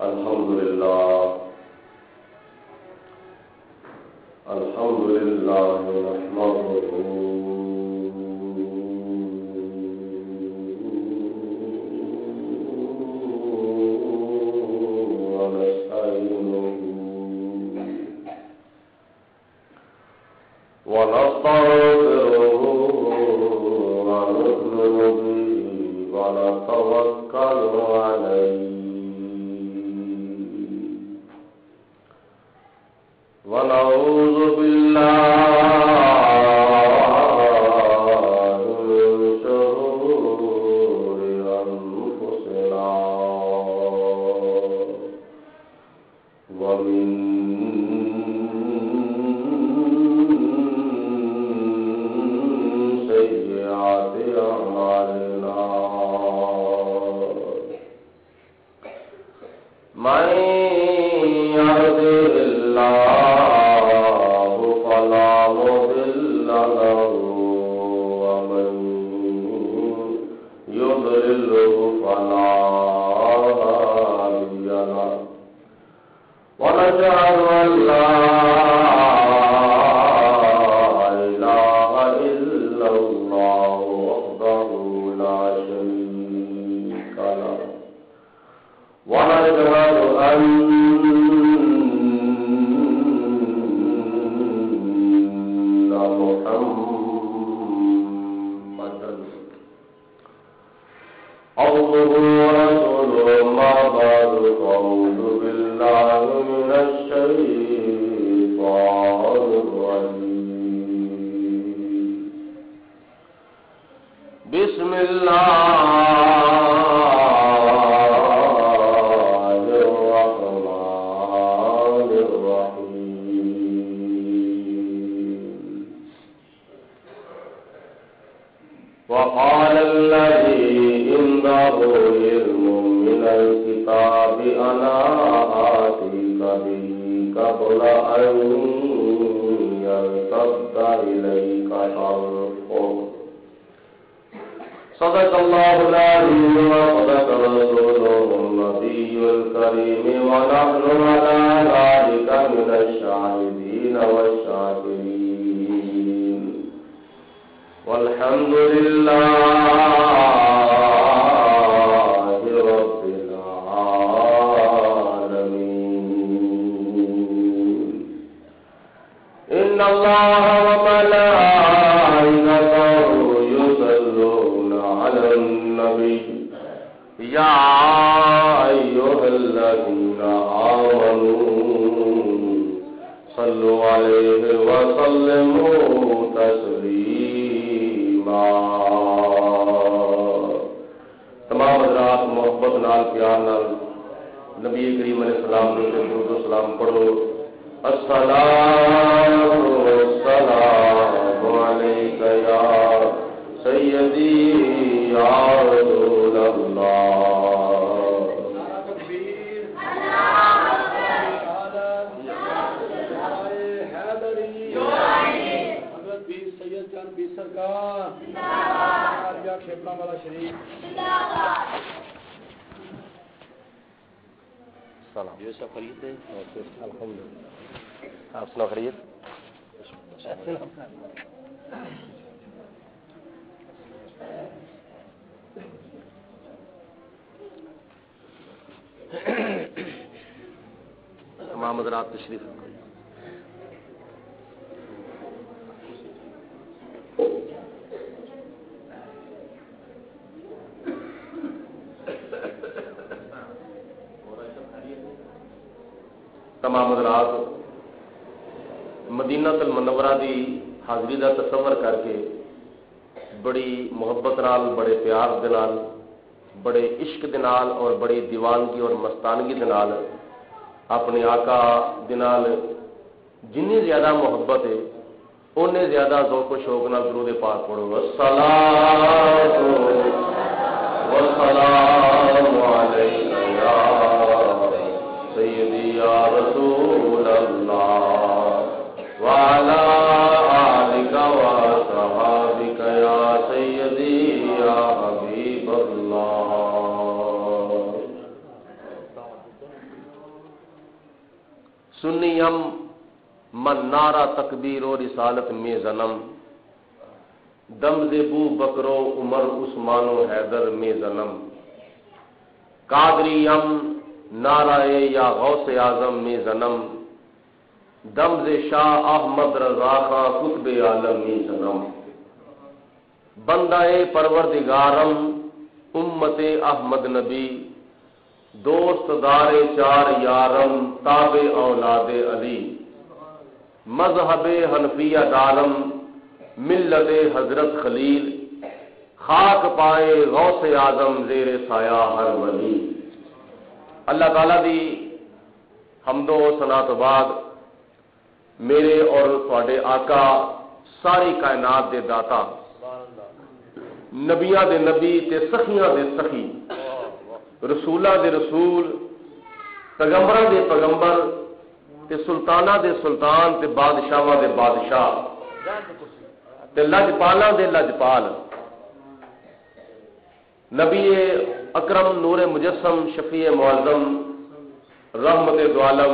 الحمد لله نحمده ونستعينه ونستغفره ونؤمن به ونتوكل عليه ونعوذ بالله من شرور أنفسنا ومن سيئات أعمالنا من يهده الله فلا مضل له ومن يضلله فلا هادي له ونشهد أن لا إله إلا الله وحده لا شريك له ونشهد أن عبده ورسوله ما بعد فأعوذ بالله من الشيطان الرجيم بسم الله الرحمن الرحيم وقال الذي عنده علم من الكتاب أنا آتيك به قبل أن يرتد إليك طرفك صدق الله العظيم وصدق رسوله النبي الكريم ونحن على ذلك من الشاهدين والشاكرين والحمد لله رب العالمين إن الله وملائكته يصلون على النبي يا أيها الذين آمنوا صلوا عليه وسلموا تسليما تمام حضرات محبت نال پیار نال نبی کریم علیہ السلام نے درود و سلام پڑھو السلام علیک یا سیدی یا رسول اللہ سرکار کھیپڑا والا شریف سلام یہ سب خرید ہے الحمدللہ آپ سنا خرید تمام حضرات تشریف تمام حضرات مدینہ المنورہ دی حاضری دا تصور کر کے بڑی محبت نال بڑے پیار دے نال بڑے عشق دے نال اور بڑی دیوانگی اور مستانگی دے نال اپنے آقا دے نال جنی زیادہ محبت ہے اونے زیادہ ذوق و شوق نال درود پاک پڑھو الصلاۃ والسلام علیک یا سیدی یا رسول اللہ وعلی آلک وصحابک یا سیدی یا حبیب اللہ سنیم من نارا تکبیر و رسالت میں زنم دم بو بکرو عمر عثمان و حیدر میں زنم قادریم نعرہ یا غوث اعظم میں زنم دم شاہ احمد رضا خاں قطب عالم میں زنم بندہ پروردگارم امت احمد نبی دوست دار چار یارم تاب اولاد علی مذہب حنفیہ دارم ملت حضرت خلیل خاک پائے غوث اعظم زیر سایہ ہر ولی۔ اللہ تعالیٰ دی حمد و ثنا تو بعد میرے اور تواڈے آقا ساری کائنات دے داتا نبیاں دے نبی تے سخیاں دے سخی رسولاں دے رسول پیغمبراں دے پیغمبر تے سلطاناں دے سلطان تے بادشاہاں دے بادشاہ تے لجپالاں دے لجپال نبی اکرم نور مجسم شفیع معظم رحمت دو عالم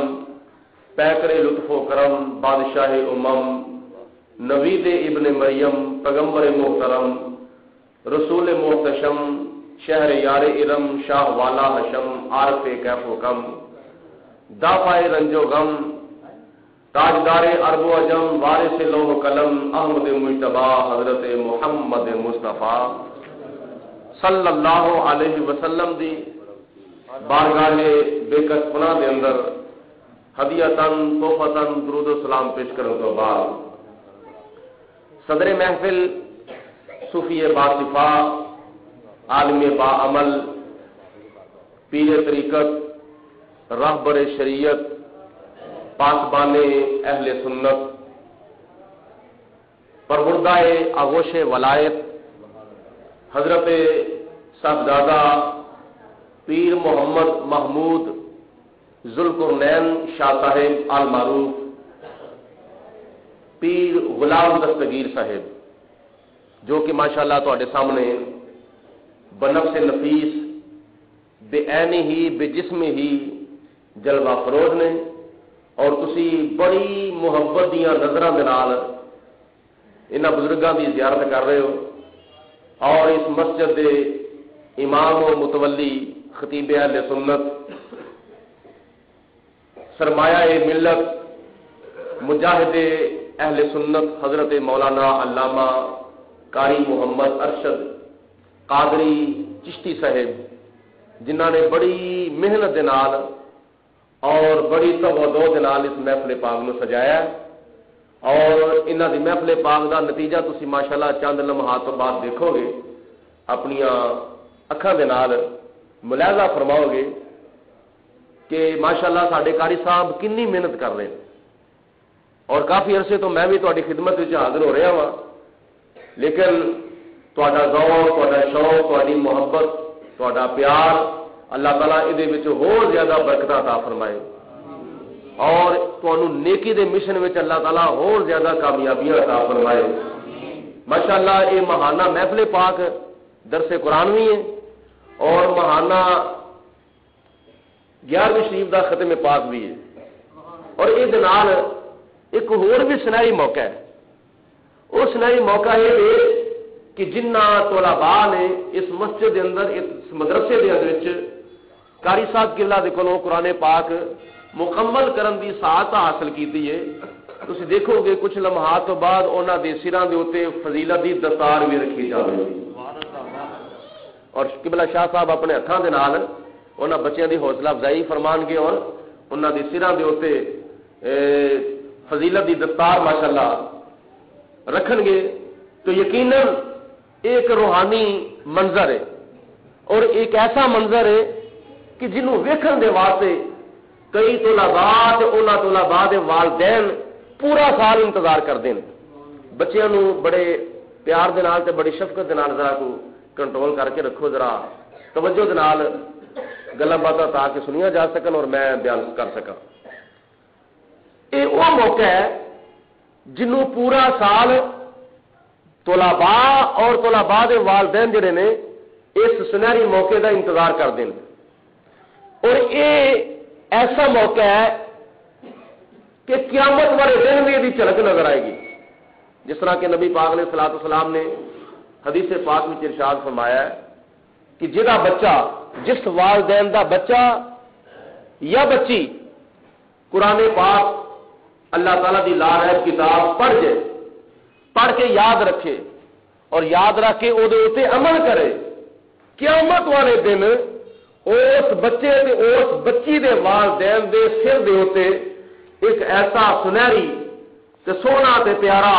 پیکر لطف و کرم بادشاہ امم نوید ابن مریم پیغمبر محترم رسول محتشم شہر یار ارم شاہ والا حشم عارف کیف و کم دافع رنج و غم تاجدار عرب و عجم وارث لوح و قلم احمد مجتبی حضرت محمد مصطفیٰ صلی اللہ علیہ وسلم دی بارگاہ بے کس پناہ دے اندر ہدیتاً تحفتاً درود و سلام پیش کرنے تو بعد صدر محفل صوفی باصفا عالم با عمل پیر طریقت راہبر شریعت پاسبان اہل سنت پروردہ آغوش ولایت حضرت صاحبزادہ پیر محمد محمود ذوالقرنین شاہ صاحب آل معروف پیر غلام دستگیر صاحب جو کہ ماشاءاللہ تواڈے سامنے بنفس نفیس بے عین ہی بے جسم ہی جلوہ فروز نے اور تسی بڑی محبت دیاں نظراں دے نال انہاں بزرگاں دی زیارت کر رہے ہو اور اس مسجد دے امام و متولی خطیب اہل سنت سرمایہ ملت مجاہد اہل سنت حضرت مولانا علامہ قاری محمد ارشد قادری چشتی صاحب جنہاں نے بڑی محنت دے نال اور بڑی توجہ دے نال اس محفل پاک نو سجایا اور انہاں دی محفل پاک دا نتیجہ تسی ماشاءاللہ چند لمحات تو بعد دیکھو گے اپنی اکھاں دے نال ملاحظہ فرماؤ گے کہ ماشاءاللہ ساڈے قاری صاحب کنی محنت کر رہے ہیں اور کافی عرصے تو میں بھی تہاڈی خدمت وچ حاضر ہو رہا ہاں لیکن تہاڈا ذوق تہاڈا شوق تہاڈی محبت تہاڈا پیار اللہ تعالیٰ ادھے وچ ہور زیادہ برکت عطا فرمائے اور تانوں نیکی دے مشن وچ اللہ تعالیٰ ہور زیادہ کامیابیاں عطا فرمائے ماشاءاللہ یہ ماہانہ محفل پاک درس قرآن بھی ہے اور ماہانہ 11ویں شریف دا ختم پاک بھی ہے اور یہ دنال ایک ہور بھی سنہری موقع ہے وہ سنہری موقع یہ ہے کہ جنہ طلباء نے اس مسجد دے اندر اس مدرسے دے اندر قاری صاحب قلعہ دے کولوں قرآن پاک مکمل کرن دی سعادت حاصل کیتی ہے تسی دیکھو گے کچھ لمحات تو بعد انہاں دے سراں دے اوتے فضیلت دی دستار بھی رکھی جاوے اور قبلہ شاہ صاحب اپنے ہتھاں دے نال انہاں بچیاں دی حوصلہ افزائی فرمان گے اور انہاں دے سراں دے اوتے فضیلت دی دستار ماشاءاللہ رکھن گے تو یقیناً ایک روحانی منظر ہے اور ایک ایسا منظر ہے کہ جنہوں ویکھن دے واسطے کئی طلباء تے انہاں طلباء دے والدین پورا سال انتظار کردے ہیں بچیاں نو بڑے پیار دے نال تے بڑی شفقت دے نال ذرا کو کنٹرول کر کے رکھو ذرا توجہ دے نال گلاں باتاں تاکہ سنیا جا سکن اور میں بیان کر سکاں یہ وہ موقع ہے جنہوں پورا سال طلباء اور طلباء دے والدین جڑے نے اس سنہری موقع دا انتظار کردے ہیں اور یہ ایسا موقع ہے کہ قیامت والے دن میں یہ جھلک نظر آئے گی. جس طرح کہ نبی پاک علیہ الصلوۃ والسلام نے حدیث پاک میں ارشاد فرمایا ہے کہ جہاں بچہ جس والدین دا بچہ یا بچی قرآن پاک اللہ تعالیٰ دی لارحب کتاب پڑھ کے یاد رکھے اور یاد رکھ کے وہ عمل کرے, قیامت والے دن اس بچے تے اس بچی دے والدین دے سر دے ہوتے ایک ایسا سنہری تے سونا تے پیارا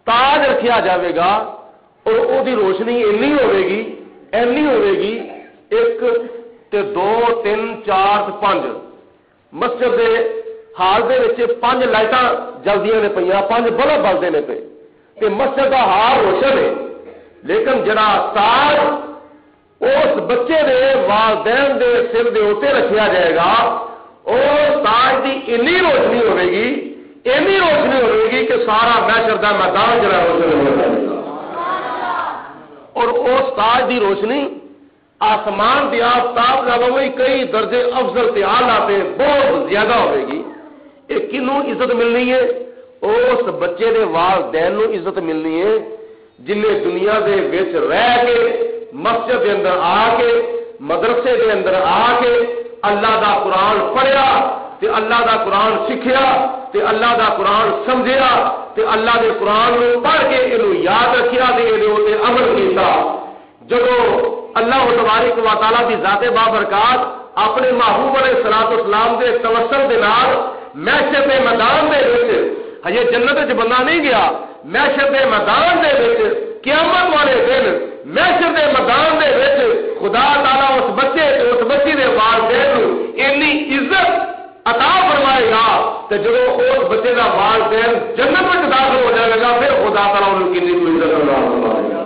تاج رکھیا جاوے گا اور او دی روشنی اینی ہوے گی ایک تے دو تین چار تے پانچ مسجد دے حال دے وچ 5 لائٹاں جلدیاں نے پئیاں 5 بلب بلدے نے پے تے مسجد دا حال روشن ہے, لیکن جڑا تاج اس بچے دے والدین دے سر دے اوتے رکھیا جائے گا اور تاج دی اینی روشنی ہوے گی کہ سارا محشر دا میدان جڑا روشن ہو جائے گا, اور اس تاج دی روشنی آسمان دی آفتاب نالوں کئی درجے افضل تے اعلیٰ تے بہت زیادہ ہوے گی. یہ کنوں عزت ملنی ہے؟ اس بچے دے والدین نوں عزت ملنی ہے جن نے دنیا دے وچ رہ کے مسجد دے اندر آ کے مدرسے دے اندر آ کے اللہ دا قرآن پڑھیا تے اللہ دا قرآن سیکھیا تے اللہ دا قرآن سمجھیا تے اللہ دے قرآن نوں پڑھ کے اینو یاد رکھیا تے اے عمل کیتا. جدوں اللہ تبارک و تعالی دی ذات بابرکات اپنے محبوب علیہ الصلوۃ والسلام دے توسل دے نال محشر دے میدان دے وچ ہجے جنت وچ بندہ نہیں گیا, محشر دے میدان دے وچ قیامت والے دن محشر دے میدان دے وچ خدا تعالی اس بچے تے اس بچی دے والدین نوں اتنی عزت عطا فرمائے گا تے جدوں اس بچے دا والدین جنت وچ داخل ہو جائے گا پھر خدا تعالی انہوں کتنی عزت عطا فرمائے گا.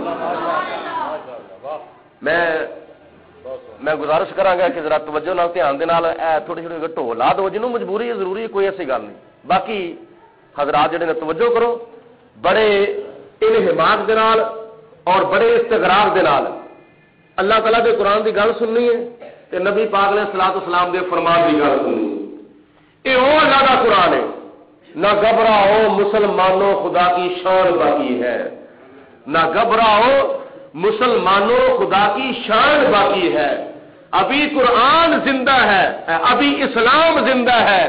میں گزارش کراں گا کہ ذرا توجہ نال دھیان دے نال تھوڑی تھوڑی ڈھول لا دو, جنوں مجبوری ہے ضروری ہے, کوئی ایسی گل نہیں. باقی حضرات جڑے نے توجہ کرو, بڑے انہماک دے نال اور بڑے استغراق دے نال اللہ تعالیٰ دے قرآن دی گل سننی ہے تے نبی پاک علیہ الصلوۃ والسلام دے فرمان دی گل سننی ہے. اے او اللہ دا قرآن ہے. نہ گھبراؤ مسلمانوں, خدا کی شان باقی ہے. نہ گھبراؤ مسلمانوں, خدا کی شان باقی ہے. ابھی قرآن زندہ ہے, ابھی اسلام زندہ ہے,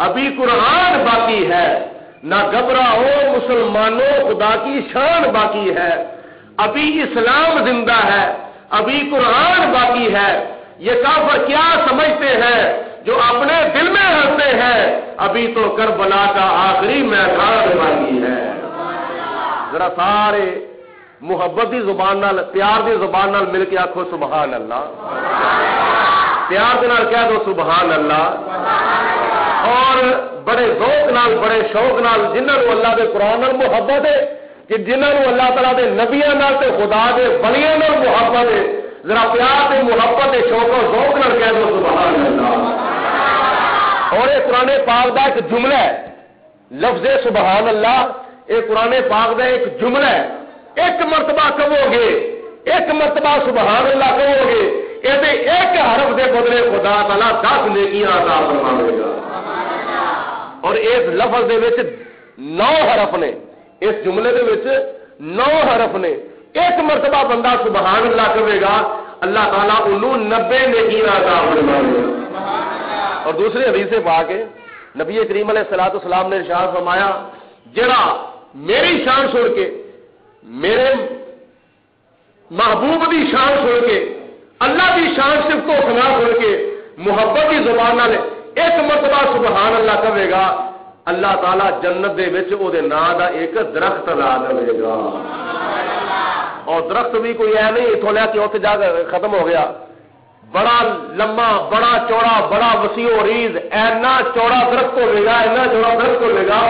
ابھی قرآن باقی ہے. نہ گھبراؤ مسلمانوں, خدا کی شان باقی ہے. ابھی اسلام زندہ ہے, ابھی قرآن باقی ہے. یہ کافر کیا سمجھتے ہیں جو اپنے دل میں ہنستے ہیں, ابھی تو کربلا کا آخری میدان باقی ہے. ذرا سارے محبت دی زبان نال, پیار دی زبان نال مل کے آکھو سبحان اللہ. پیار دے نال کہہ دو سبحان اللہ. اور بڑے ذوق نال, بڑے شوق نال, جنہاں نوں اللہ دے قرآن نال محبت ہے, کہ جنہاں نوں اللہ تعالیٰ دے نبیاں نال تے خدا دے ولیاں نال محبت ہے, ذرا پیار تے محبت تے شوق و ذوق نال کہہ دو سبحان اللہ. اور یہ قرآن پاک دا ایک جملہ ہے, لفظ سبحان اللہ, یہ قرآن پاک دا ایک جملہ ہے. ایک مرتبہ کہو گے, ایک مرتبہ سبحان اللہ کہو گے, یہ ایک حرف دے بدلے خدا تعالیٰ 10 نیکیاں عطا فرمائے گا. اور اس لفظ دے وچ 9 حرف نے, اس جملے دے وچ 9 حرف نے. ایک مرتبہ بندہ سبحان اللہ کہے گا, اللہ تعالیٰ انہوں 90 نیکیاں عطا فرمائے گا. اور دوسری حدیث پاک ہے, نبی کریم علیہ الصلوۃ والسلام نے ارشاد فرمایا, جڑا میری شان سن کے, میرے محبوب دی شان سن کے, اللہ دی شان صرف کو سنا سن کے محبت کی زبان نال ایک مرتبہ سبحان اللہ کہے گا, اللہ تعالیٰ جنت دے وچ او دے نام دا ایک درخت لا دے گا. اور درخت بھی کوئی ہے نہیں اتوں لیا کہ اتنے جا کے ختم ہو گیا, بڑا لمبا, بڑا چوڑا, بڑا وسیع و ریز, اینا چوڑا درخت ہوے گا, اینا چوڑا درخت ہوے گا.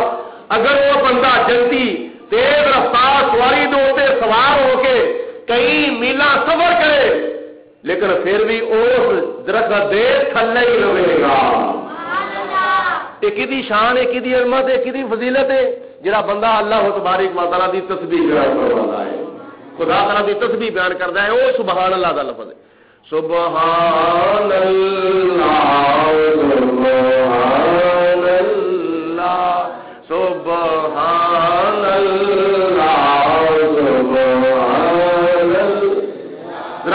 اگر وہ بندہ جلدی تیز رفتار سواری دے سوار ہو کے کئی میلاں سفر کرے, لیکن پھر بھی اس درخت دے تھلے ہی رہے گا. ایک دی شان ہے, ایک دی عظمت ہے, ایک دی فضیلت ہے, جڑا بندہ اللہ تبارک و تعالیٰ دی تسبیح بیان کرتا ہے, خدا تعالیٰ دی تسبیح بیان کرتا ہے, وہ سبحان اللہ دا لفظ ہے. سبحان اللہ, سبحان اللہ,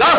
10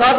7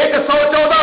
114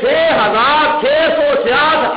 6666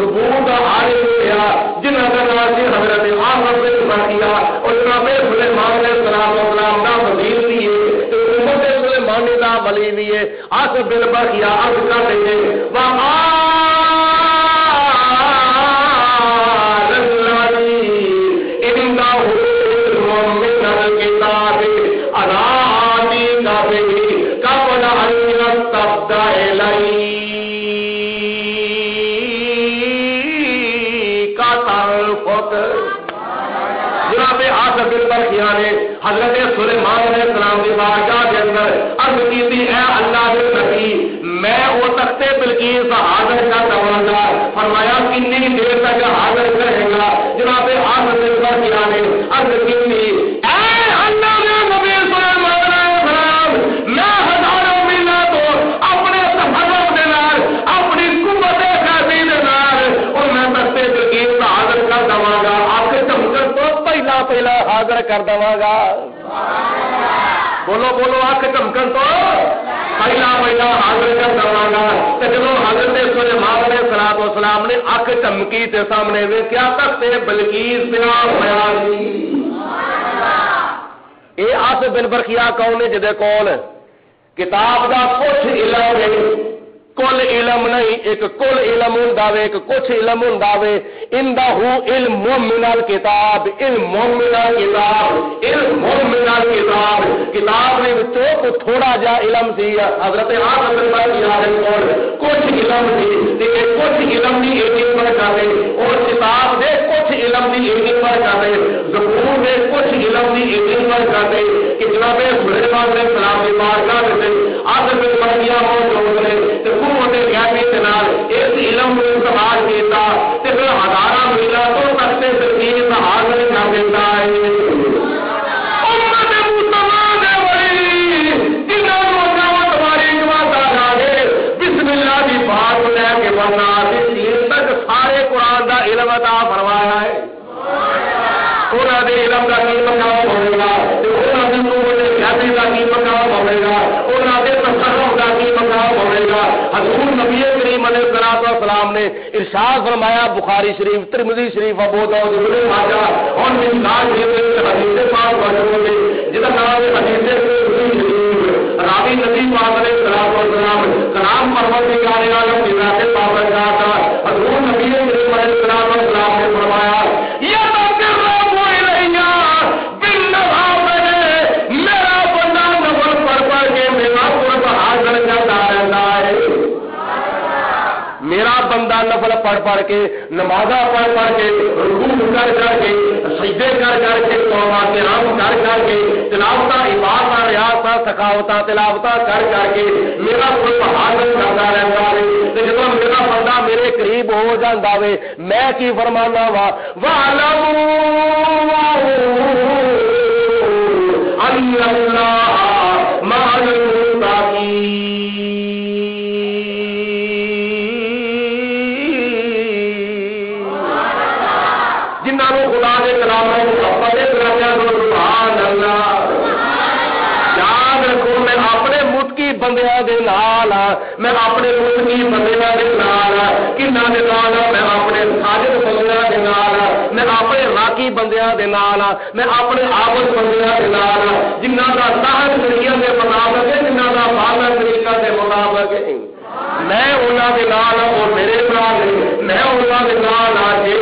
زبور کا عالم ہوا جنہوں کا نام سے حضرت آمر بن برقیہ اور جناب سلیمان علیہ السلام کا وزیر بھی ہے تو امت سلیمانی کا ولی بھی ہے آصف بن برقیہ عرض کر رہے ہیں حضرت سلیمان علیہ السلام کی بارگاہ کے اندر عرض کی تھی اے اللہ کے نبی میں وہ تختے بلقیس حاضر کا دوں گا فرمایا کتنی دیر تک حاضر کرے گا جناب آصف بن برقیہ نے عرض کی تھی اے اللہ کے نبی سلیمان علیہ السلام میں ہزاروں میلوں تو اپنے تفرق کے نال اپنی قوت قیدی کے نال اور میں تختے بلقیس حاضر کر دوں گا آپ کے چمکن تو پہلا حاضر کر دوں گا بولو بولو آنکھ چمکن تو پہلا حاضر کر دوں گا جب حضرت سلیمان علیہ السلام نے اکھ چمکی تے سامنے ویکھیا تخت بلقیس پیا ہویا سی اے آصف بن برقیہ کون ہے جدے کول کتاب دا کچھ علم ہے کل علم نہیں ایک کل علم ہوندا وے ایک کچھ علم ہوندا وے اندہ علم من الکتاب علم من الکتاب علم من الکتاب کتاب دے وچوں کو تھوڑا جا علم سی حضرت آصف بن برقیہ دے کول کچھ علم سی تے کچھ علم دی ایک پر کرے اور کتاب دے کچھ علم دی ایک پر کرے زبور دے کچھ علم دی ایک پر کرے کہ جناب سلیمان علیہ السلام دی بارگاہ وچ آصف بن برقیہ موجود نے تے قوت غیبی کے نال اس علم کو استعمال کیتا تے پھر ہزاراں میلاں تو تخت بلقیس حاضر کر دیتا ہے امت مسلمان دے ولی جنہاں نوں دعوت واری دعا دے بسم اللہ دی بات لے کے بنا دین تک سارے قرآن دا علم عطا فرمایا ہے انہاں دے علم دا کی مقام ہوے گا تے انہاں دے قوت غیبی دا کی مقام ہوے گا انہاں دے تصرف دا کی مقام ہوے گا حضور نبی کریم علیہ السلام نے ارشاد فرمایا بخاری شریف ترمذی شریف ابو داؤد ابن ماجہ اور مسکات شریف حدیث پاک موجود ہے جس کا نام ہے حدیث شریف راوی نبی پاک علیہ السلام کلام پروردگار عالم کی ذات پاک کا حضور نبی کریم علیہ السلام نے فرمایا یا میرا بندہ نفل پڑھ کے نمازاں پڑھ کے رکوع کر کے سجدے کر کے توبہ قیام کر کے تلاوت عبادت ریاضت سخاوت تلاوت کر کے میرا قرب حاصل کرتا رہتا ہے جب میرا بندہ میرے قریب ہو جاتا ہے میں کی فرمانا وا اللہ مع المتقین خدا کے کلام سبحان اللہ یاد رکھو میں اپنے متقی بندیاں دے نال میں اپنے متقی بندیاں دے نال کنا دے نال میں اپنے ساجد بندیاں دے نال میں اپنے راکی بندیاں دے نال میں اپنے عابد بندیاں دے نال جنہاں دا صاحب طریقے دے مطابق ہے جنہاں دا بالا طریقہ دے مطابق ہے میں انہاں دے نال اور میرے نال میں انہاں دے نال جے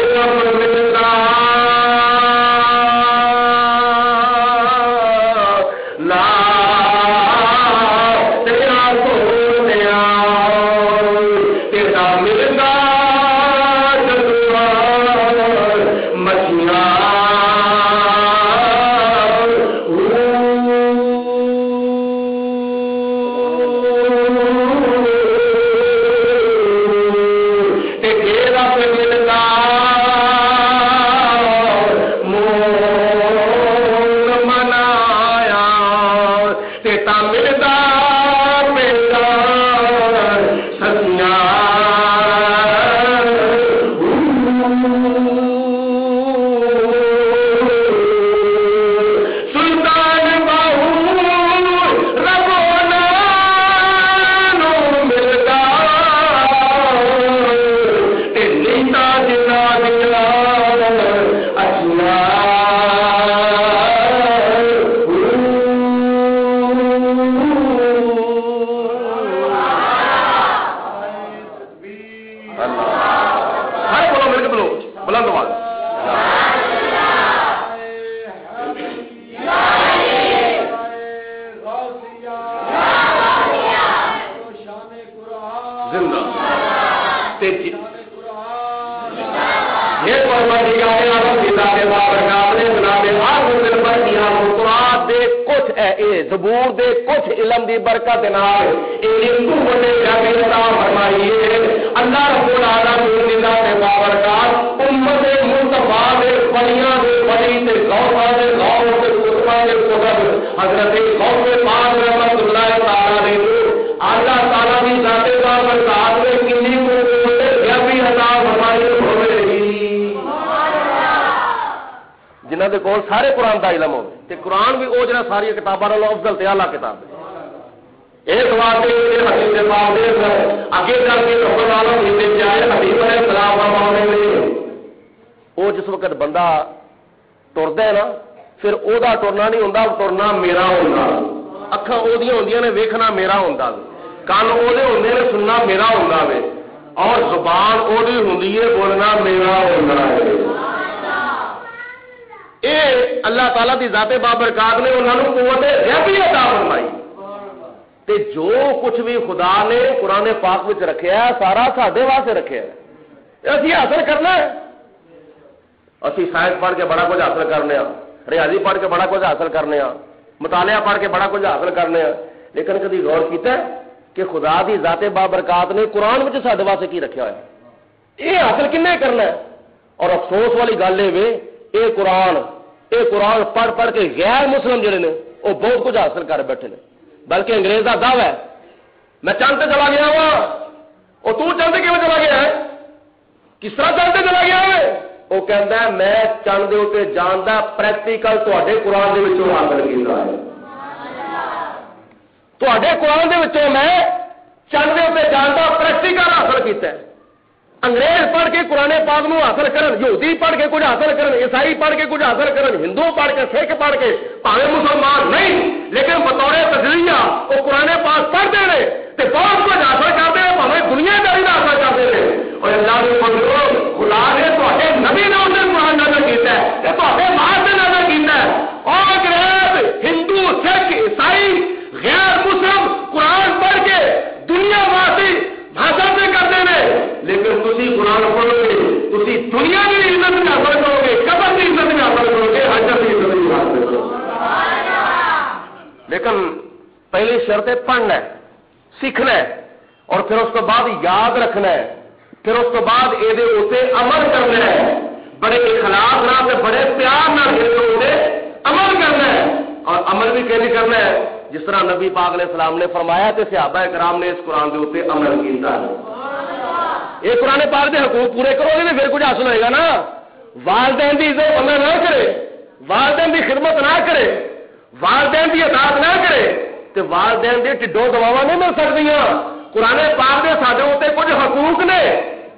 سارے بولو مل کے بولو بلند آواز زندہ کچھ زبور دے کچھ علم دی برکت نال فرمائیے اللہ رب العالمین دے بابرکات امت مصطفیٰ دے بڑیاں دے بڑی تے غوثاں دے غوث تے قطباں دے قطب حضرت غوث پاک رحمۃ اللہ تعالی علیہ اللہ تعالی دی ذات بابرکات میں کتنی غیبی عطا فرمائی ہوے جنہ دے کول سارے قرآن دا علم ہوے تے قرآن بھی او جڑا ساری کتاباں نالوں افضل تے اعلیٰ کتاب ہے ایک واسطے حدیث پاک دے اگے چل کے حکم عالم ہندے جائے حبیب علیہ السلام فرمانے نے او جس وقت بندہ ٹردا ہے نا پھر او دا ٹرنا نہیں ہوندا ٹرنا میرا ہوندا اکھاں او دیاں ہوندیاں نے ویکھنا میرا ہوندا کان او دے ہوندے نے سننا میرا ہوندا وے اور زبان او دی ہوندی ہے بولنا میرا ہوندا ہے اے اللہ تعالیٰ دی ذات بابرکات نے انہوں نے قوت غیبی عطا فرمائی تے جو کچھ بھی خدا نے قرآن پاک وچ رکھیا ہے سارا ساڈے واسطے رکھیا ہے اسی حاصل کرنا ہے اسی سائنس پڑھ کے بڑا کچھ حاصل کرنے ہاں ریاضی پڑھ کے بڑا کچھ حاصل کرنے ہاں مطالعہ پڑھ کے بڑا کچھ حاصل کرنے ہاں لیکن کبھی غور کیتا ہے کہ خدا دی ذات بابرکات نے قرآن وچ ساڈے واسطے کی رکھیا ہے یہ حاصل کنے کرنا ہے اور افسوس والی گل یہ اے قرآن پڑھ پڑھ کے غیر مسلم جڑے نے وہ بہت کچھ حاصل کر بیٹھے نے بلکہ انگریز کا دعوی ہے میں چند چلا گیا وا وہ تو چند کیوں چلا گیا ہے کس طرح چند چلا گیا ہے وہ کہتا ہے میں چند دے اوتے جاندا پریکٹیکل تواڈے قرآن دے وچوں حاصل کیتا ہے تواڈے قرآن دے وچوں میں چند دے اوتے جاندا پریکٹیکل حاصل کیتا ہے انگریز پڑھ کے قرآن پاک نو حاصل کرن یہودی پڑھ کے کچھ حاصل کرن عیسائی پڑھ کے کچھ حاصل کرن ہندو پڑھ کے سکھ پڑھ کے پاوے مسلمان نہیں لیکن بطور تجزیہ وہ قرآن پاک پڑھتے ہیں تے بہت کچھ حاصل کرتے ہیں پاوے دنیا داری کا حاصل کرتے ہیں اور اللہ نے بندو خدا نے تواڈے نبی نے اسے قرآن نازل کیتا ہے تے تواڈے بعد سے نازل کیتا ہے اور انگریز ہندو سکھ عیسائی غیر مسلم قرآن پڑھ کے دنیا واسی حاصل سے کرتے ہیں لیکن تسی قرآن پڑھو گے تسی دنیا کی عزت میں حاصل کرو گے قبر کی عزت میں حاصل کرو گے حجت کی عزت میں حاصل کرو گے لیکن پہلی شرط ہے پڑھنا ہے سیکھنا ہے اور پھر اس کو بعد یاد رکھنا ہے پھر اس کو بعد یہ اسے عمل کرنا ہے بڑے اخلاص نہ سے بڑے پیار نہ عمل کرنا ہے اور عمل بھی کیسے کرنا ہے جس طرح نبی پاک علیہ السلام نے فرمایا کہ صحابہ کرام نے اس قرآن کے اوپر عمل کیا ہے یہ قرآن پاک کے حقوق پورے کرو گے پھر کچھ حاصل ہوئے گا نا والدین کی عزت بندہ نہ کرے والدین کی خدمت نہ کرے والدین کی اطاعت نہ کرے تو والدین کے ٹھڈوں دواواں نہیں مل سکتی قرآن پاک کے سارے اتنے کچھ حقوق نے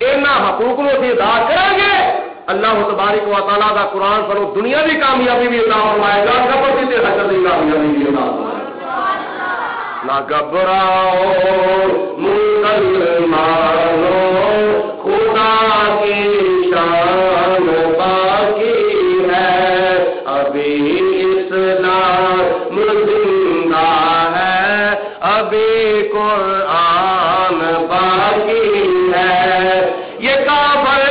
یہاں حقوق کو اسی ادا کریں گے اللہ تبارک و تعالیٰ کا قرآن پر دنیا کی کامیابی بھی عطا فرمائے گا قبر کی حشر کی کامیابی بھی عطا فرمائے گا نہ گھبراؤ مسلمانوں خدا کی شان باقی ہے ابھی اسلام زندہ ہے ابھی قرآن باقی ہے یہ کافر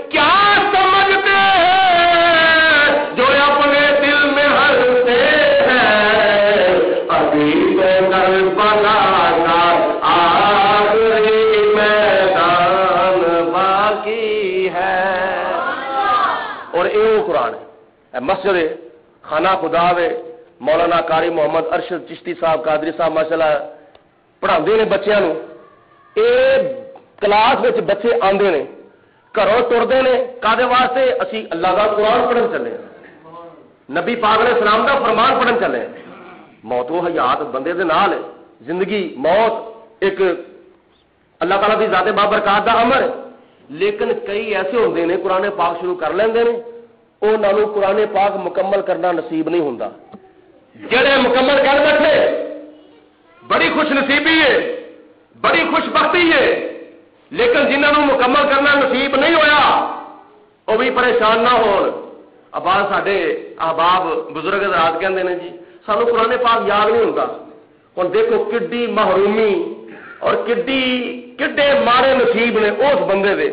کیا سمجھتے ہیں جو اپنے دل میں ہنستے ہیں ابھی آخری میدان باقی ہے اور یہ قرآن ہے مسجد خانہ خدا وے مولانا قاری محمد ارشد چشتی صاحب قادری صاحب ماشاءاللہ پڑھاتے ہیں بچیاں نو یہ کلاس میں بچے آتے ہیں گھروں ٹرتے ہیں کادے واسطے اسی اللہ کا قرآن پڑھن چلے نبی پاک علیہ السلام کا فرمان پڑھن چلے موت و حیات بندے دے نال ہے زندگی موت ایک اللہ تعالیٰ کی ذات بابرکات کا امر ہے لیکن کئی ایسے ہوتے ہیں قرآن پاک شروع کر لیندے نے انہوں قرآن پاک مکمل کرنا نصیب نہیں ہوتا جڑے مکمل کر بیٹھے بڑی خوش نصیبی ہے بڑی خوش بختی ہے لیکن جنہوں مکمل وہ بھی پریشان نہ ہون. ابا ساڈے احباب بزرگ حضرات کہندے نے جی سانو قرآن پاک یاد نہیں ہوتا. ہن دیکھو کڈی محرومی اور کڈے مارے نصیب نے اس بندے دے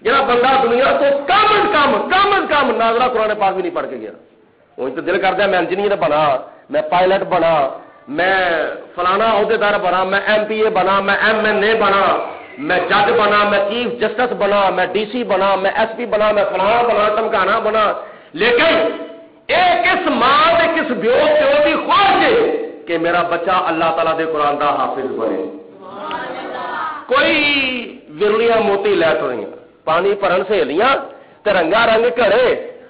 جہاں بندہ دنیا تو کم از کم ناظرہ قرآن پاک بھی نہیں پڑھ کے گیا. وہی تو دل کرتا ہے میں انجینئر بنا, میں پائلٹ بنا, میں فلانا عہدیدار بنا, میں ایم پی اے بنا, میں MNA بنا, میں جج بنا, میں چیف جسٹس بنا, میں DC بنا, میں SP بنا, میں فلانا بنا, ٹمکانا بنا. لیکن ایک اس ماں دے کس بیو کی خواہش ہے کہ میرا بچہ اللہ تعالیٰ دے قرآن دا حافظ بنے. کوئی ورلیاں موتی لے تو نہیں پانی بھرن سہیلیاں تے رنگا رنگ گھڑے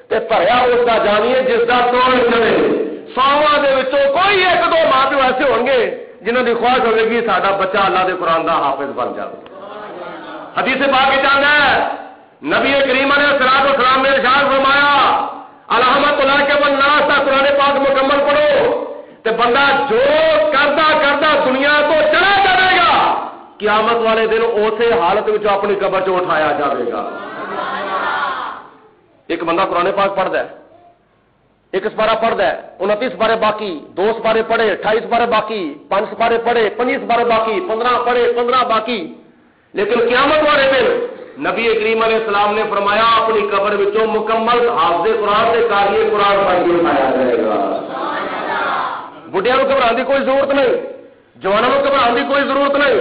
تے بھریا اس کا جانیے جس کا توڑ چلے. 100 دے وچوں کوئی ایک دو ماں پیو ایسے ہون گے جنہوں کی خواہش ہوگی کہ ساڈا بچہ اللہ دے قرآن دا حافظ بن جائے. حدیث پاک وچ آندا ہے نبی کریم علیہ الصلوۃ والسلام نے ارشاد فرمایا الحمد للہ کے والناس کا قرآن پاک مکمل پڑھو تے بندہ جو کردا دنیا تو چلا جائے گا قیامت والے دن اسی حالت وچ اپنی قبر چ اٹھایا جائے گا. ایک بندہ قرآن پاک پڑھتا ہے, ایک سپارہ پڑھتا ہے, 29 سپارے باقی, 2 سپارے پڑھے, 28 سپارے باقی, 5 سپارے پڑھے, 25 سپارے باقی, 15 پڑھے, 15 باقی. لیکن قیامت والے دن نبی کریم علیہ السلام نے فرمایا اپنی قبر وچوں مکمل حافظ قرآن سے قاری قرآن پڑھ کے اٹھایا جائے گا. بڑھیا کو گھبرانے کی کوئی ضرورت نہیں, جوانوں کو گھبرانے کی کوئی ضرورت نہیں.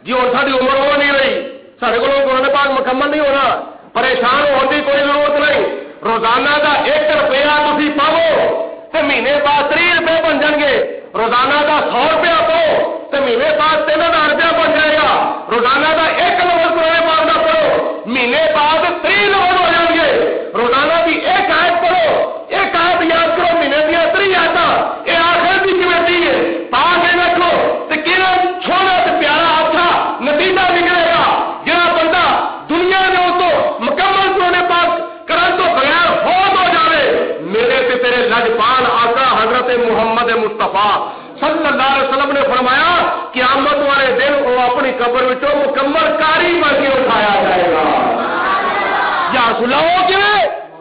جی ہوں ساری عمر وہ نہیں رہی, سارے کو قرآن پاک مکمل نہیں ہونا, پریشان ہونے کی کوئی ضرورت نہیں. روزانہ کا 1 روپیہ تھی پاو تو مہینے بعد 30 روپے بن جان گے. روزانہ کا 100 روپیہ پاؤ تو مہینے بعد 3000 روپیہ بن جائے گا. روزانہ کا 1 لفظ قرآن پاک کا پڑھو مہینے بعد 30 لفظ ہو جائیں گے. روزانہ کی 1 آیت پڑھو, 1 آیت یاد کرو مہینے دیا 30 آیات. یہ آخر کی کمیٹی ہے پاک ہے رکھو تو کہنا چھوڑا تو پیارا اچھا نتیجہ نکلے گا. جہاں بندہ دنیا میں ہو تو مکمل قرآن پاک کرن تو بغیر فوت ہو جائے میرے تے تیرے لجپال آقا حضرت محمد مصطفیٰ صلی اللہ علیہ وسلم نے فرمایا قیامت والے دن وہ اپنی قبر وچوں مکمل کاری بن کے اٹھایا جائے گا. یا سلاؤ کہ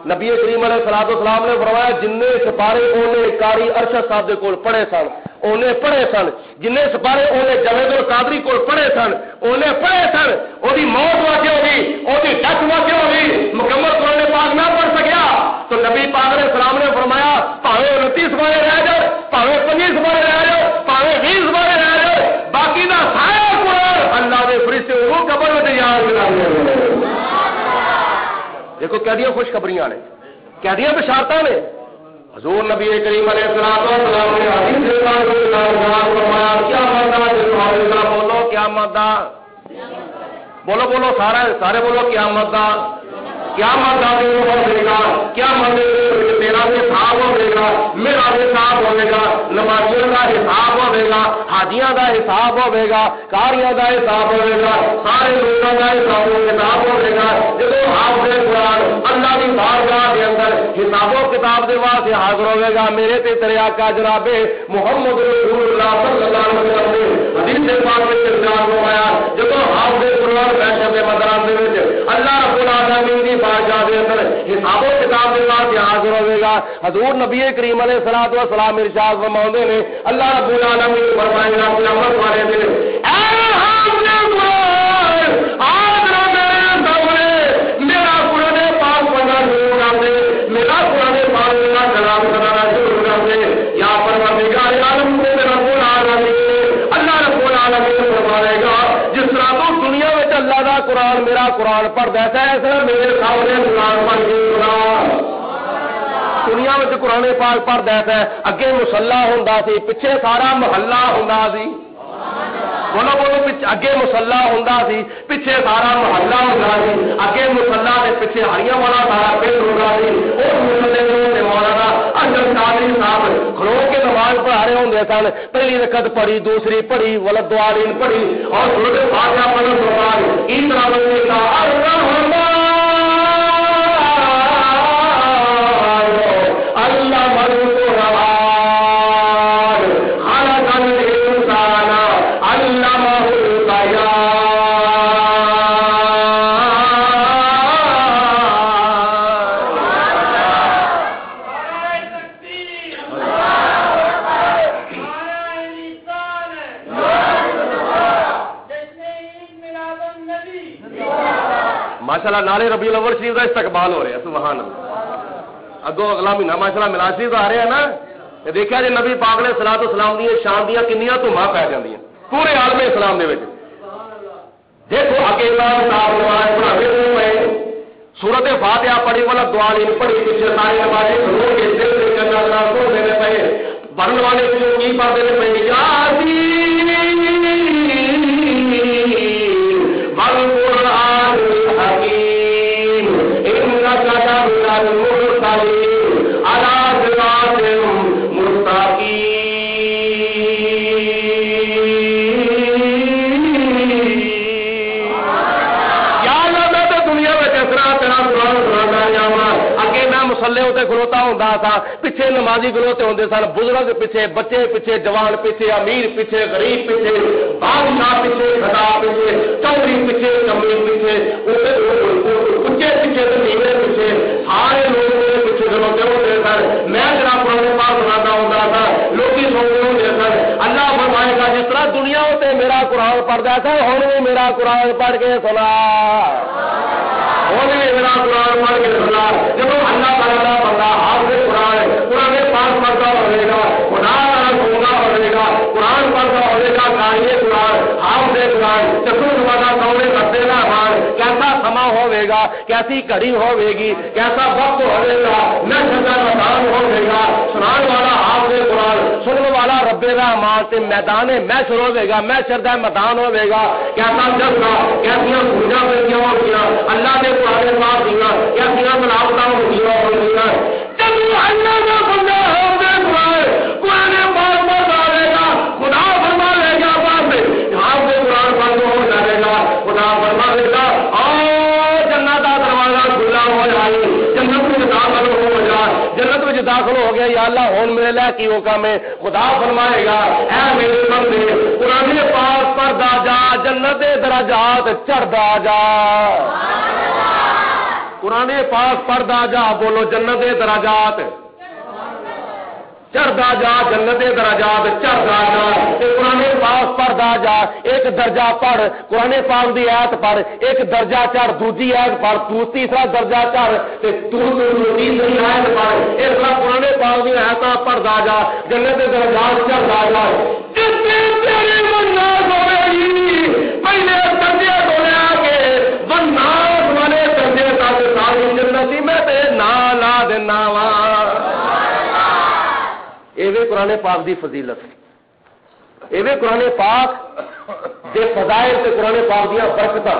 نبی کریم علیہ الصلوۃ والسلام نے فرمایا جن سپارے اونے کاری ارشد صاحب دے کول پڑھے سن اونے پڑھے سن, جن سپارے اونے جاوید القادری کول پڑھے سن اونے پڑھے سن, وہی موت واقع ہوگی, وہی ڈیتھ واقع ہوگی, مکمل قرآن پاک نہ پڑھ سکیا تو نبی پاک علیہ السلام نے فرمایا پاوے 29 سپارے رہ جائے, پاوے 25 سپارے رہ جائے, پاوے 20 سپارے رہ جائے, باقی دا سارا قرآن اللہ دے فرشتے وہ قبر میں یاد کریں. دیکھو کیڑیاں خوشخبریاں نے, کیڑیاں بشارتاں نے. حضور نبی کریم علیہ السلام نے حدیث سے فرمایا کیا مدہ جس بولو کیا مدہ بولو سارے بولو کیا مدہ ہوے گا, کیا میرا حساب ہوے گا, میرا حساب ہوے گا, نمازیوں کا حساب ہوے گا, حاجیاں کا حساب ہوے گا, قاریاں کا حساب ہوے گا, سارے لوگوں کا حساب و کتاب ہوے گا. جب حافظ قرآن اللہ کی بارگاہ کے اندر حساب و کتاب کے واسطے حاضر ہوے گا میرے تے تیرے آقا جناب محمد رسول اللہ صلی اللہ علیہ وسلم نے حدیث پاک میں ارشاد فرمایا جب حافظ قرآن بیٹھے کے مدرسے میں اللہ رب العالمین کی بارگاہ کے اندر حساب و کتاب کے واسطے حاضر ہوے گا. حضور نبی کریم علیہ الصلوۃ والسلام ارشاد فرماتے ہیں اللہ رب العالمین فرمائے گا قیامت والے دن اے حافظ قرآن آج میرے سامنے میرا قرآن پاک پڑھنا شروع کر دے, میرا قرآن پاک کا کلام سنانا شروع کر دے. یا پروردگار عالم کو رب العالمین اللہ رب العالمین فرمائے گا جس طرح تو دنیا میں اللہ کا قرآن میرا قرآن پڑھتا ہے اس طرح میرے سامنے قرآن پڑھ کے سنا. دنیا میں قرآن پاک پڑھتا ہے, اگے مسلح ہوندا سی, پیچھے سارا محلہ ہوندا سی. بولو اگے مسلح ہوندا سی, پیچھے سارا محلہ ہوندا سی. اگے مسلح کے پیچھے ہریاں والا سارا پنڈ ہوندا سی. اس مسلے میں مولانا اشرف قادری صاحب کھلو کے نماز پڑھا رہے ہوندے سن. پہلی رکعت پڑھی, دوسری پڑھی, ولدوالین پڑھی اور سورۃ فاتحہ پڑھنے کے بعد اس طرح بندے کا الرحمن اللہ ملک الرحمن خلق الانسان علمہ البیان ماشاءاللہ نالے ربیع الاول شریف کا استقبال ہو رہا ہے، سبحان اللہ۔ اگوں اگلا مہینہ ماشاءاللہ میلاد شریف آ رہا ہے نا، دیکھا جی نبی پاک علیہ الصلوۃ والسلام دی شان دیاں کنیاں دھوماں پی جاندیاں پورے عالم اسلام دے وچ۔ دیکھو اکیلا کتاب نماز پڑھاوے پے سورت فاتحہ پڑھی والا دعا نہیں پڑھی، پیچھے سارے نمازی رو کے دل سے کرنا نہ سو دینے پے، پڑھن والے جو کی پڑھتے پے یاسین والقرآن الحکیم انک لمن المرسلین علی صراط مستقیم۔ مسلے اتنے کھلوتا ہوں تھا، پیچھے نمازی کھلوتے ہوتے سن، بزرگ پیچھے، بچے پیچھے، جوان پیچھے، امیر پیچھے، غریب پیچھے، بادشاہ پیچھے، خدا پیچھے، چوری پیچھے، کمی پیچھے، اونچے پیچھے، نیوے پیچھے، سارے لوگ میرے پیچھے کھلوتے ہوتے سن۔ میں جرا پرانے پاس بناتا ہوتا تھا، لوگ سوچتے ہوتے سن اللہ فرمائے گا جس طرح دنیا ہوتے میرا قرآن پڑھتا تھا ہوں بھی میرا قرآن پڑھ کے سنا، میرا قرآن پڑھ کے سنا۔ جب اللہ تعالیٰ بندہ حافظ قرآن پاک پڑھتا ہوئے گا، خدا تعالیٰ سننا ہوئے گا، قرآن پڑھتا ہوئے گا، قاری قرآن، حافظ قرآن، چکر والا سونے کرتے نا مان، کیسا سما ہوئے گا، کیسی گھڑی ہوئے گی، کیسا وقت ہوئے گا، میں سزا مدان ہوئے گا، سنان والا حافظ قرآن، سننے والا رب رحمان تے میدان محشر ہوئے گا، محشر دا میدان ہوئے گا، کیسا جذبہ، کیسیاں پوجا پیتیاں ہو گیا، اللہ نے قرآن پاک دیا، کیسیاں ملاوٹاں ہو گیا، جب اللہ کا بندہ قرآن پاک پڑھ آئے گا، خدا فرما لے گا بس حافظ قرآن بند ہو جائے گا، خدا فرما لے گا اور جنت کا دروازہ کھلا ہو جائے، جنت میں داخل ہو جائے، جنت میں داخل ہو گیا یا اللہ ہون میرے لئے کی حکم ہے، خدا فرمائے گا اے میرے بندے قرآن پاک پڑھدا جا، جنت درجات چڑھدا جا، قرآن پاک پڑھدا جا، بولو جنت درجات چڑھدا جا، جنت درجات چڑھدا جا، قرآن پاک پڑھدا جا، ایک درجہ پڑھ قرآن پاک دی آیت پڑھ، ایک درجہ چڑھ دوسری آیت پڑھ، تیسرا درجہ چڑھ تیسری آیت پڑھ، اس طرح قرآن پاک دی آیت پڑھدا جا، جنت درجات چڑھدا جا۔ جس دن تیری مناس ہوئے گی پہلے درجے کو لے کے مناس والے درجے تک ساری جنتی میں تے نا لا دینا وا۔ ایویں قرآن پاک دی فضیلت، ایویں قرآن پاک دے فضائل تے قرآن پاک دیا برکتاں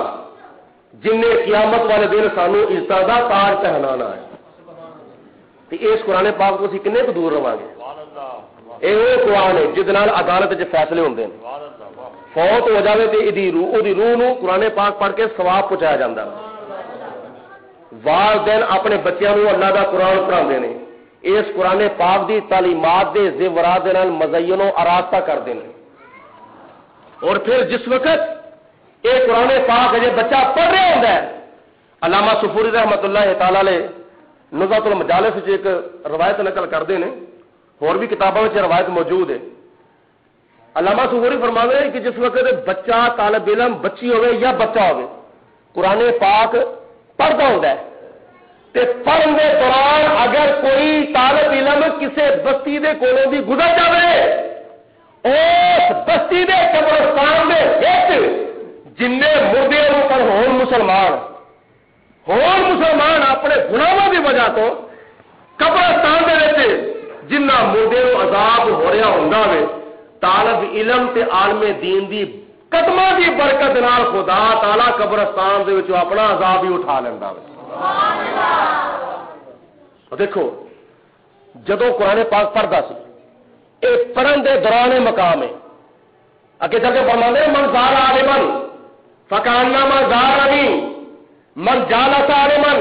جن نے قیامت والے دن سانو عزت دا تاج پہنانا ہے، تے اس قرآن پاک کو اسی کنے کو دور رہاں گے؟ اے وہ قرآن ہے جس نال عدالت وچ فیصلے ہوندے ہیں، فوت ہو جاوے تے دی روح نو قرآن پاک پڑھ کے ثواب پہنچایا جاندا، والدین اپنے بچیاں نو اللہ دا قرآن پڑھاندے نے، اس قرآن پاک دی تعلیمات دے زیورات دے نال مزین و آراستہ کر دیں، اور پھر جس وقت یہ قرآن پاک ہے بچہ پڑھ رہا ہوتا ہے، علامہ سفوری رحمت اللہ تعالی علیہ نزہۃ المجالس سے ایک روایت نقل کرتے ہیں، اور بھی کتابوں میں روایت موجود ہے۔ علامہ سفوری فرماتے ہیں کہ جس وقت بچہ طالب علم بچی ہوئے یا بچہ ہوئے قرآن پاک پڑھتا ہوتا ہے، تے پڑھن دے دوران اگر کوئی طالب علم کسے بستی دے کولوں بھی گزر جائے، اس بستی دے قبرستان دے ہیٹ جن مردے پر ہون مسلمان اپنے گناہوں کی وجہ تو قبرستان دے وچ جنہ مردے عذاب ہو رہا ہوندا وے، طالب علم تے عالم دین دی قدماں دی برکت نال خدا تعالی قبرستان دے وچ اپنا عذاب ہی اٹھا لیندا وے۔ دیکھو جدو قرآن پاک پڑھتا سی یہ پڑھن دے دوران مقام ہے، اگے چل کے فرماندے من زار عالمن فکانما زارنی، من جالس عالمن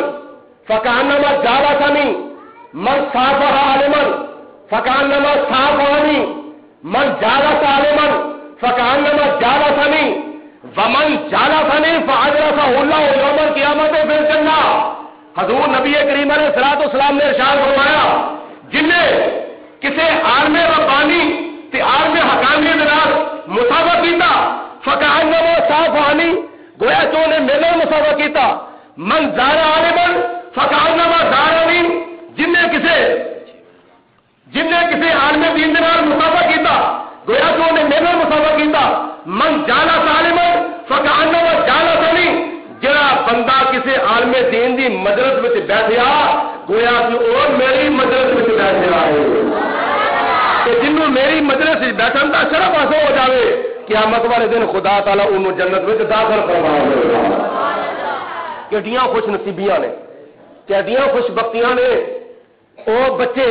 فکانما جالسنی، من صافح عالمن فکانما صافحنی، من جالس عالمن فکانما جالسنی، ومن جالسنی فاجرسہ اللہ یوم القیامت بالجنہ۔ حضور نبی کریم علیہ الصلوۃ والسلام نے ارشاد فرمایا جن نے کسی عالم ربانی تے عالم حقانی دے نال مساوا کیتا فکانما صافحنی، گویا جو نے میرے مساوا کیتا، من زار عالمن فکانما زارنی، جن نے کسی عالم دین کے نال مصافحہ کیتا گویا کہ انہیں میرے نال مصافحہ کیتا۔ من جالا عالمن فکانما جالسنی، جڑا بندہ کسی عالم دین دی مجلس وچ بیٹھیا گویا کہ وہ میری مجلس وچ بیٹھیا ہے، کہ جنوں میری مجلس وچ بیٹھن دا شرف حاصل ہو جاوے قیامت والے دن خدا تعالیٰ انہوں جنت وچ داخل فرماوے گا۔ کیڈیاں خوش نصیبیاں نے، کیڈیاں خوش بختیاں نے او بچے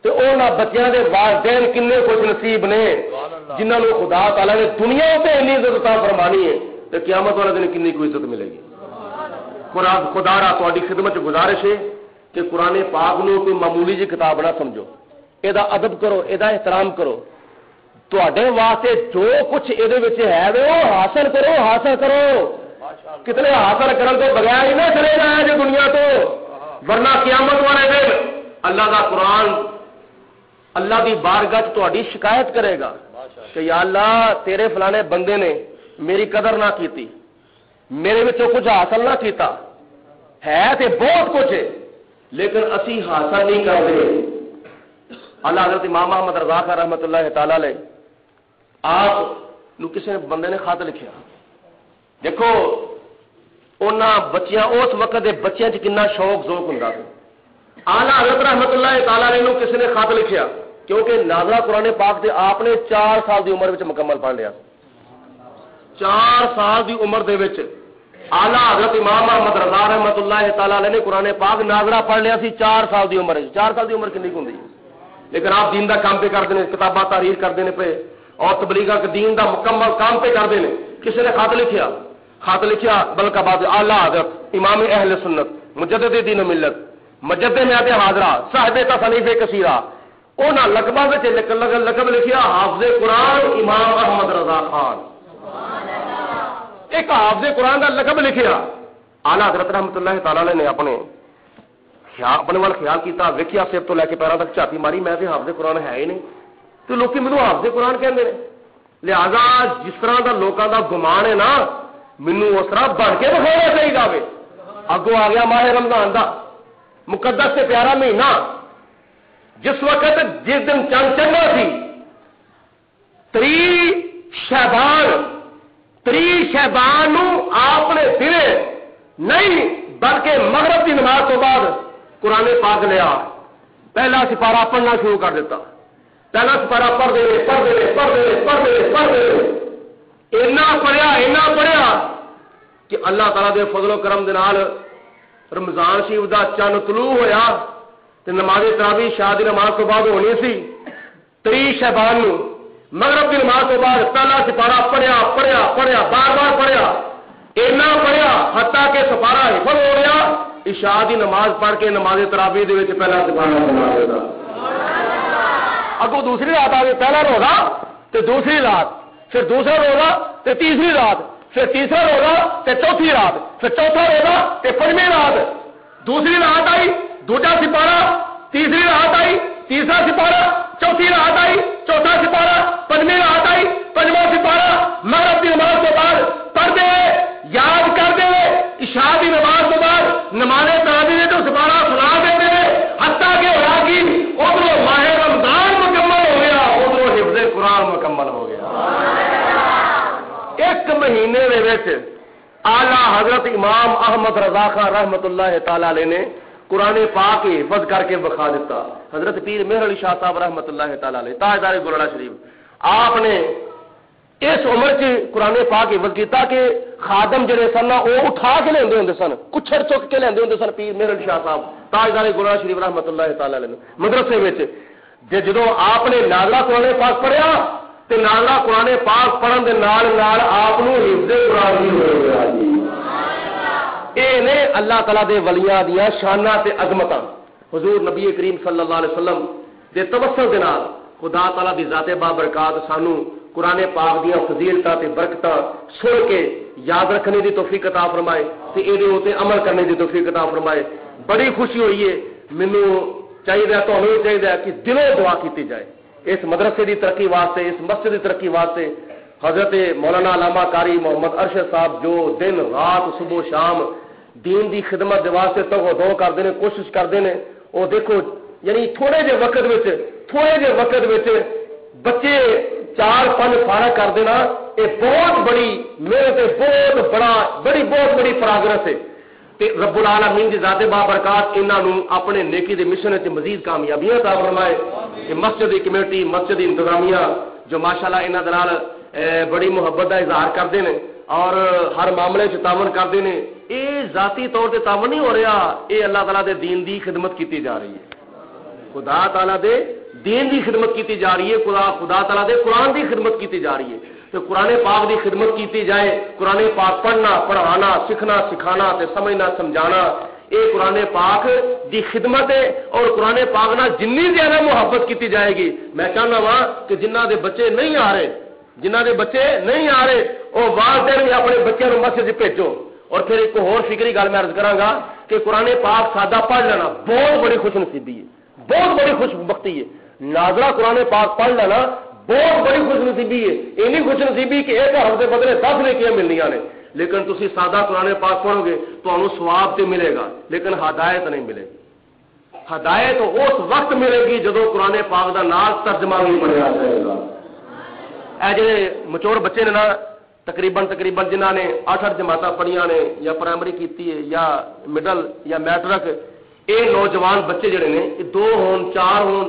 تے انہاں بچیاں دے والدین کنے خوش نصیب نے جنہاں نوں خدا تعالیٰ نے دنیا تے اتنی عزت عطا فرمانی ہے تے قیامت والے دن کنی کوئی عزت ملے گی۔ خدا را تہاڈی خدمت گزارش ہے کہ قرآن پاک نوں کوئی معمولی جی کتاب نہ سمجھو، اے دا ادب کرو، اے دا احترام کرو، تہاڈے واسطے جو کچھ اے دے وچ ہے وہ حاصل کرو۔ کتنے حاصل کرن تو بغیر ہی نہ چلے جائے جی دنیا تو، ورنہ قیامت والے دن اللہ دا قرآن اللہ دی بارگاہ تہاڈی شکایت کرے گا کہ یا اللہ تیرے فلانے بندے نے میری قدر نہ کیتی، میرے وچوں کچھ حاصل نہ کیتا، ہے تے بہت کچھ ہے لیکن اسی حاصل نہیں کرتے۔ اللہ حضرت امام احمد رضا خان رحمۃ اللہ تعالی علیہ آپ نو کسی بندے نے خط لکھیا، دیکھو انہاں بچیاں اس وقت دے بچیاں چ کنا شوق ذوق ہوندا سی۔ اعلیٰ حضرت رحمۃ اللہ تعالی علیہ نو کسی نے خط لکھیا کیونکہ نازلہ قرآن پاک تے آپ نے 4 سال دی عمر وچ مکمل پڑھ لیا، 4 سال دی عمر دے وچ اعلیٰ حضرت امام احمد رضا رحمۃ اللہ تعالی علیہ نے قرآن پاک نازلہ پڑھ لیا سی 4 سال دی عمر۔ 4 سال دی عمر کنی ہوندی ہے، لیکن آپ دین دا کام پہ کرتے ہیں، کتاباں تحریر کرتے ہیں پہ اور تبلیغ کے دین دا مکمل کام پہ کرتے ہیں۔ کسی نے خط لکھیا بلکہ بعد اعلیٰ حضرت امام اہل سنت مجدد دین و ملت مجدد میعاد حاضرہ صاحب تصانیف کثیرہ انہاں لقب لکھیا حافظ قرآن امام احمد رضا خان، ایک حافظ قرآن کا لقب لکھیا۔ اعلیٰ حضرت رحمۃ اللہ تعالی علیہ نے اپنے وال خیال کیتا، ویکھیا سر تو لے کے پیروں تک چھاتی ماری، میں حافظ قرآن ہے ہی نہیں، تو لوگ مینوں حافظ قرآن کہندے نے، لہذا جس طرح دا لوکاں دا گمان ہے نا مینوں اس طرح بن کے دکھانا چاہیے۔ اگوں آ گیا ماہ رمضان دا مقدس سے پیارا مہینہ، جس وقت جس دن چند چنگا سی 3 شعبان نوں آپ نے دنے نہیں بلکہ مغرب کی نماز تو بعد قرآن پاک لیا، پہلا سپارہ پڑھنا شروع کر دیتا، پہلا سپارہ پڑھ دے اینا پڑھیا کہ اللہ تعالیٰ دے فضل و کرم دے نال رمضان شریف دا چند طلوع ہویا تے نماز تراویح شاہ دی نماز تو بعد ہونی سی 3 شعبان نوں مغرب کی نماز تو بعد پہلا سپارہ پڑھیا بار پڑھیا اینا پڑھیا حتیٰ کہ سپارہ حفظ ہو گیا، عشاء دی نماز پڑھ کے نماز تراویح دے وچ پہلا سپارہ پڑھا دیتا۔ اگوں دوسری رات آ گئی، پہلا روزہ تے دوسری رات، پھر دوسرا روزہ تے تیسری رات، پھر تیسرا روزہ تے چوتھی رات، پھر چوتھا روزہ تے 5ویں رات، دوسری رات آئی دوجا سپارہ، تیسری رات آئی تیسرا سپارہ، چوتھی رات آئی چوتھا سپارہ، 5ویں رات آئی 5واں سپارہ، مغرب کی نماز کے بعد پڑھ دے یاد کر دے، عشاء کی نماز کے بعد نماز تراویح تو سپارہ سنا دے حتیٰ کہ راگی ادھر ماہ رمضان مکمل ہو گیا، ادھر حفظ قرآن مکمل ہو گیا۔ 1 مہینے دے وچ اعلیٰ حضرت امام احمد رضا خان رحمۃ اللہ تعالی علیہ نے قرآن پاک حفظ کر کے بخا دیتا۔ حضرت پیر مہر علی شاہ صاحب رحمۃ اللہ تعالی علیہ تاجدار گولڑا شریف، آپ نے اس عمر چ قرآن پاک حفظ کیتا کہ خادم جڑے سن وہ اٹھا کے لیندے ہوندے سن، کچھڑ چک کے لیندے ہوندے سن پیر مہر علی شاہ صاحب تاجدار گولڑا شریف رحمۃ اللہ تعالی علیہ مدرسے وچ جدوں آپ نے نازلہ قرآن پاک پڑھیا تے نازلہ قرآن پاک پڑھن دے نال آپ نوں حفظ قرآن بھی ہو گیا جی۔ اے نے اللہ تعالیٰ دے ولیاں دیاں شاناں تے عظمتاں، حضور نبی کریم صلی اللہ علیہ وسلم دے توسل دے نال خدا تعالیٰ دی ذات بابرکات سانو قرآن پاک دیاں فضیلتاں تے برکتاں سن کے یاد رکھنے دی توفیق عطا فرمائے تے اے دے اوتے عمل کرنے دی توفیق عطا فرمائے۔ بڑی خوشی ہوئی ہے، مینوں چاہیے تانوں چاہیے کہ دلوں دعا کیتی جائے اس مدرسے دی ترقی واسطے، اس مسجد دی ترقی واسطے۔ حضرت مولانا علامہ قاری محمد ارشد صاحب جو دن رات صبح و شام دین دی خدمت دے واسطے تگو کرتے ہیں، کوشش کرتے ہیں. وہ دیکھو یعنی تھوڑے جے وقت بچے 4-5 فارغ کر دینا، یہ بہت بڑی محنت ہے، بہت بڑی پراگرس ہے. رب العالمین دی ذات بابرکات انہوں اپنے نیکی دے مشن وچ مزید کامیابیاں عطا فرمائے. کہ مسجد دی کمیٹی، مسجد دی انتظامیہ جو ماشاءاللہ انہاں دے نال بڑی محبت کا اظہار کرتے ہیں اور ہر معاملے چ تعاون کرتے ہیں. یہ ذاتی طور تے تعاون نہیں ہو رہا، یہ اللہ تعالیٰ دے دین دی خدمت کیتی جا رہی ہے. خدا تعالیٰ دے دین دی خدمت کیتی جا رہی ہے، خدا تعالیٰ دے قرآن دی خدمت کیتی جا رہی ہے. تو قرآن پاک دی خدمت کیتی جائے، قرآن پاک پڑھنا، پڑھانا، سکھنا، سکھانا تے سمجھنا، سمجھانا، یہ قرآن پاک دی خدمت ہے. اور قرآن پاک نال جنی زیادہ محبت کیتی جائے گی، میں چاہنا وا کہ جنہ دے بچے نہیں آ رہے وہ والدین بھی اپنے بچوں کو مسجد بھیجو. اور پھر ایک اور فکری گل میں عرض کراں گا کہ قرآن پاک سادہ پڑھ لینا بہت بڑی خوش نصیبی ہے، بہت بڑی خوش بختی ہے. ناظرہ قرآن پاک پڑھ لینا بہت بڑی خوش نصیبی ہے. اینی خوش نصیبی کہ ایک حرف کے بدلے 10 نیکیاں ملنیاں نے. لیکن تسی سادہ قرآن پاک پڑھو گے تو انہوں ثواب تے ملے گا، لیکن ہدایت نہیں ملے گی. ہدایت اس وقت ملے گی جدو قرآن پاک دا نال ترجمہ بھی پڑھیا جائے گا. اے جڑے مچور بچے نے نا تقریباً جنہاں نے 8 جماعتاں پڑھیاں نے یا پرائمری کیتی ہے یا مڈل یا میٹرک، اے نوجوان بچے جڑے نے 2 ہون 4 ہون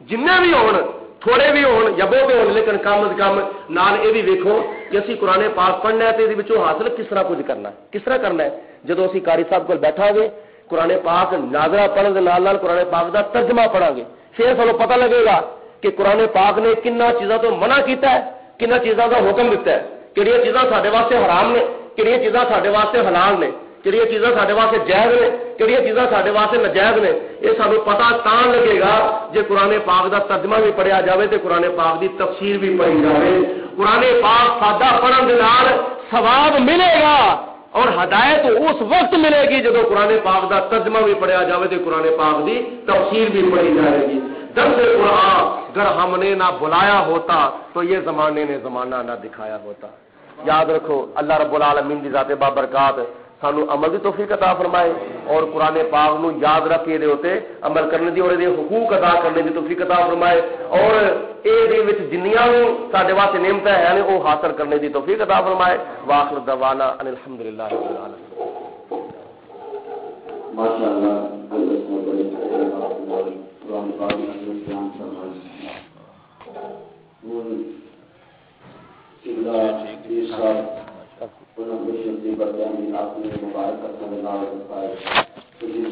جننے بھی ہون، تھوڑے بھی ہون یا بہتے ہون، لیکن کم از کم نال یہ بھی ویکھو کہ اسی قرآن پاک پڑھنا ہے تو یہ وچوں حاصل کس طرح کچھ کرنا ہے، کس طرح کرنا ہے. جدو اسی قاری صاحب کو بیٹھا گے قرآن پاک ناظرہ پڑھن دے نال قرآن پاک دا ترجمہ پڑھا گے، پھر سانوں پتہ لگے گا کہ قرآن پاک نے کنہ چیزاں تو منع کیتا ہے، کنہ چیزاں کا حکم دیتا ہے، کہڑی چیزاں سارے واسطے حرام نے، کہڑی چیزاں سارے واسطے حلال نے، کہڑی چیزاں سارے واسطے جائز نے، کہڑی چیزاں سارے واسطے ناجائز نے. یہ سانوں پتہ تاں لگے گا جے قرآن پاک دا ترجمہ بھی پڑھیا جاوے تے قرآن پاک دی تفسیر بھی پڑھی جاوے. قرآن پاک سادہ پڑھن دے نال ثواب ملے گا اور ہدایت اس وقت ملے گی جب قرآن پاک دا ترجمہ بھی پڑھیا جاوے تے قرآن پاک دی تفسیر بھی پڑھی جائے گی. درس قرآن اگر ہم نے نہ بلایا ہوتا تو یہ زمانے نے زمانہ نہ دکھایا ہوتا. یاد رکھو اللہ رب العالمین دی ذات بابرکات سانو عمل دی توفیق عطا فرمائے اور قرآن پاک نو یاد رکھ کے دے ہوتے عمل کرنے دی اور دے حقوق ادا کرنے دی توفیق عطا فرمائے اور اے دے وچ جنیاں ساڈے واسطے نعمتاں ہیں او حاصل کرنے دی توفیق عطا فرمائے. واخر دعوانا ان الحمدللہ رب العالمین. ماشاءاللہ حضرت نے بڑے قرآن پاک میں بیان فرمایا.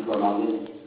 مبارک